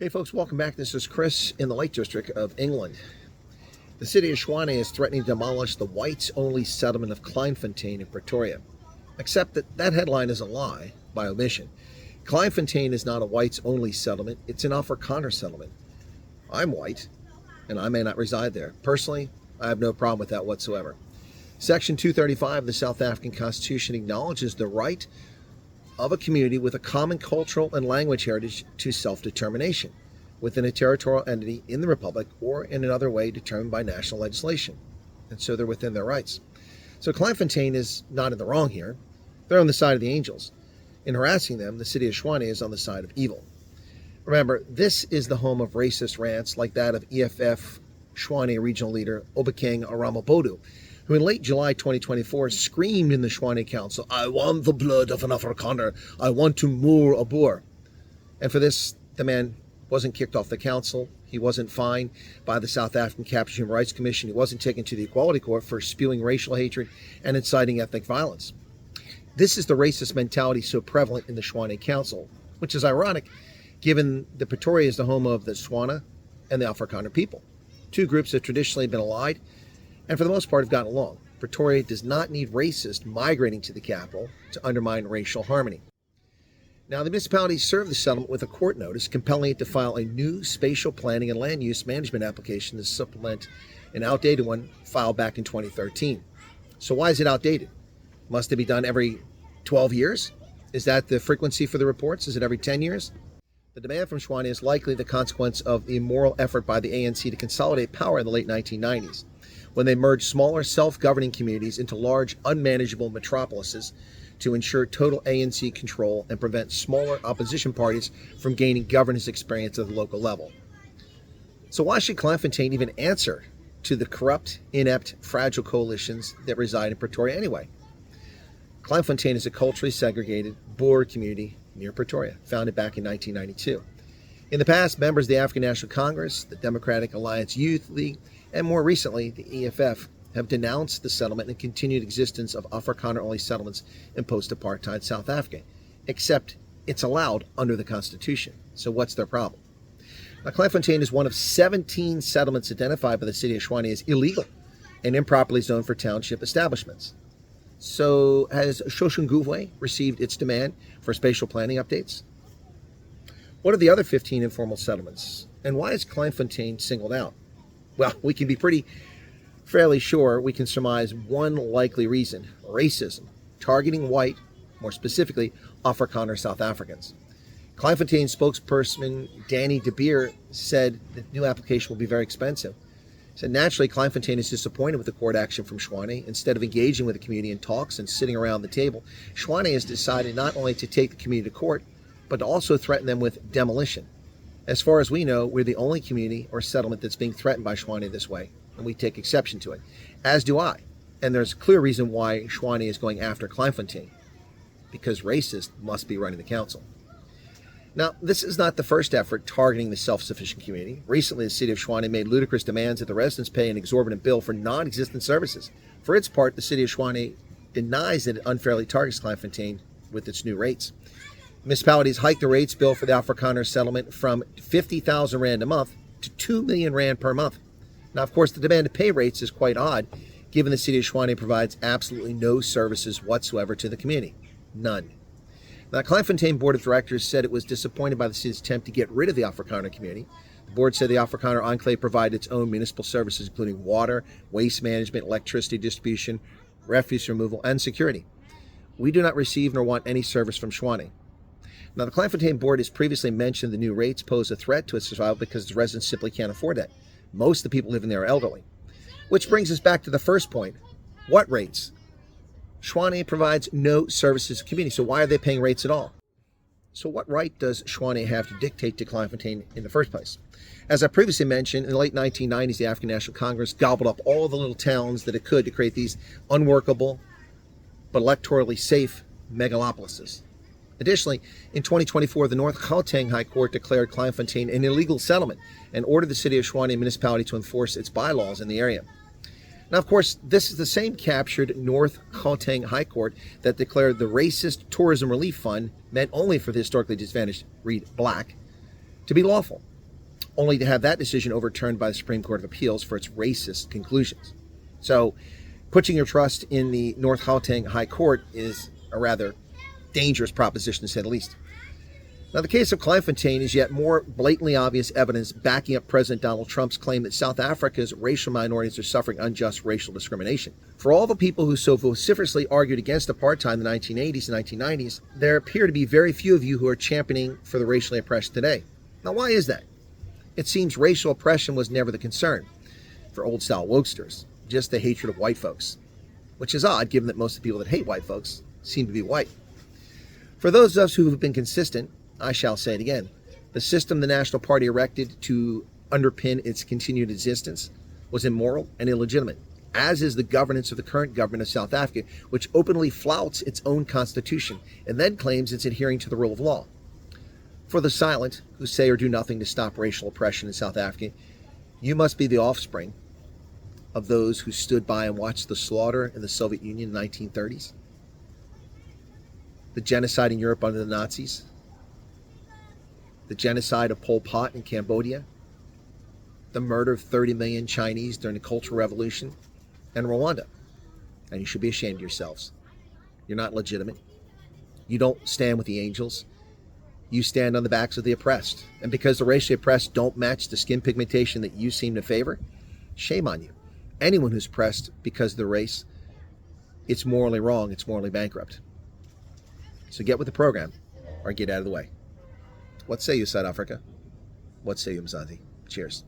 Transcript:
Hey folks, welcome back. This is Chris in the Lake District of England. The city of Tshwane is threatening to demolish the whites-only settlement of Kleinfontein in Pretoria. Except that headline is a lie by omission. Kleinfontein is not a whites-only settlement, it's an Afrikaner settlement. I'm white, and I may not reside there. Personally, I have no problem with that whatsoever. Section 235 of the South African Constitution acknowledges the right of a community with a common cultural and language heritage to self-determination within a territorial entity in the Republic or in another way determined by national legislation. And so they're within their rights. So Kleinfontein is not in the wrong here. They're on the side of the angels. In harassing them, the city of Tshwane is on the side of evil. Remember, this is the home of racist rants like that of EFF Tshwane regional leader Obakeng Aramabodu, who in late July 2024 screamed in the Tshwane Council, "I want the blood of an Afrikaner. I want to moor a Boer." And for this, the man wasn't kicked off the council. He wasn't fined by the South African Capture Human Rights Commission. He wasn't taken to the Equality Court for spewing racial hatred and inciting ethnic violence. This is the racist mentality so prevalent in the Tshwane Council, which is ironic given that Pretoria is the home of the Tshwane and the Afrikaner people. Two groups have traditionally been allied and for the most part have gotten along. Pretoria does not need racists migrating to the capital to undermine racial harmony. Now, the municipality served the settlement with a court notice compelling it to file a new spatial planning and land use management application to supplement an outdated one filed back in 2013. So why is it outdated? Must it be done every 12 years? Is that the frequency for the reports? Is it every 10 years? The demand from Tshwane is likely the consequence of the immoral effort by the ANC to consolidate power in the late 1990s. When they merged smaller self-governing communities into large, unmanageable metropolises to ensure total ANC control and prevent smaller opposition parties from gaining governance experience at the local level. So why should Kleinfontein even answer to the corrupt, inept, fragile coalitions that reside in Pretoria anyway? Kleinfontein is a culturally segregated Boer community near Pretoria, founded back in 1992. In the past, members of the African National Congress, the Democratic Alliance Youth League, and more recently, the EFF, have denounced the settlement and continued existence of Afrikaner-only settlements in post-apartheid South Africa, except it's allowed under the Constitution. So what's their problem? Now, Kleinfontein is one of 17 settlements identified by the city of Tshwane as illegal and improperly zoned for township establishments. So has Soshanguve received its demand for spatial planning updates? What are the other 15 informal settlements? And why is Kleinfontein singled out? Well, we can be fairly sure we can surmise one likely reason: racism, targeting white, more specifically, Afrikaner South Africans. Kleinfontein spokesperson Danny De Beer said the new application will be very expensive. He said naturally Kleinfontein is disappointed with the court action from Tshwane. Instead of engaging with the community in talks and sitting around the table, Tshwane has decided not only to take the community to court, but to also threaten them with demolition. As far as we know, we're the only community or settlement that's being threatened by Tshwane this way, and we take exception to it, as do I. And there's a clear reason why Tshwane is going after Kleinfontein, because racists must be running the council. Now, this is not the first effort targeting the self-sufficient community. Recently, the city of Tshwane made ludicrous demands that the residents pay an exorbitant bill for non-existent services. For its part, the city of Tshwane denies that it unfairly targets Kleinfontein with its new rates. Municipalities hiked the rates bill for the Afrikaner settlement from 50,000 Rand a month to 2 million Rand per month. Now, of course, the demand to pay rates is quite odd, given the city of Tshwane provides absolutely no services whatsoever to the community. None. Now, the Kleinfontein Board of Directors said it was disappointed by the city's attempt to get rid of the Afrikaner community. The board said the Afrikaner Enclave provided its own municipal services, including water, waste management, electricity distribution, refuse removal, and security. We do not receive nor want any service from Tshwane. Now, the Kleinfontein Board has previously mentioned the new rates pose a threat to its survival because its residents simply can't afford that. Most of the people living there are elderly. Which brings us back to the first point. What rates? Tshwane provides no services to the community, so why are they paying rates at all? So what right does Tshwane have to dictate to Kleinfontein in the first place? As I previously mentioned, in the late 1990s, the African National Congress gobbled up all the little towns that it could to create these unworkable but electorally safe megalopolises. Additionally, in 2024, the North Gauteng High Court declared Kleinfontein an illegal settlement and ordered the city of Tshwane municipality to enforce its bylaws in the area. Now, of course, this is the same captured North Gauteng High Court that declared the racist Tourism Relief Fund, meant only for the historically disadvantaged, read black, to be lawful, only to have that decision overturned by the Supreme Court of Appeals for its racist conclusions. So, putting your trust in the North Gauteng High Court is a rather dangerous proposition, to say the least. Now, the case of Kleinfontein is yet more blatantly obvious evidence backing up President Donald Trump's claim that South Africa's racial minorities are suffering unjust racial discrimination. For all the people who so vociferously argued against apartheid in the 1980s and 1990s, there appear to be very few of you who are championing for the racially oppressed today. Now, why is that? It seems racial oppression was never the concern for old-style wokesters, just the hatred of white folks, which is odd given that most of the people that hate white folks seem to be white. For those of us who have been consistent, I shall say it again, the system the National Party erected to underpin its continued existence was immoral and illegitimate, as is the governance of the current government of South Africa, which openly flouts its own constitution and then claims it's adhering to the rule of law. For the silent, who say or do nothing to stop racial oppression in South Africa, you must be the offspring of those who stood by and watched the slaughter in the Soviet Union in the 1930s, the genocide in Europe under the Nazis, the genocide of Pol Pot in Cambodia, the murder of 30 million Chinese during the Cultural Revolution, and Rwanda. And you should be ashamed of yourselves. You're not legitimate. You don't stand with the angels. You stand on the backs of the oppressed. And because the racially oppressed don't match the skin pigmentation that you seem to favor, shame on you. Anyone who's oppressed because of the race, it's morally wrong, it's morally bankrupt. So get with the program or get out of the way. What say you, South Africa? What say you, Mzansi? Cheers.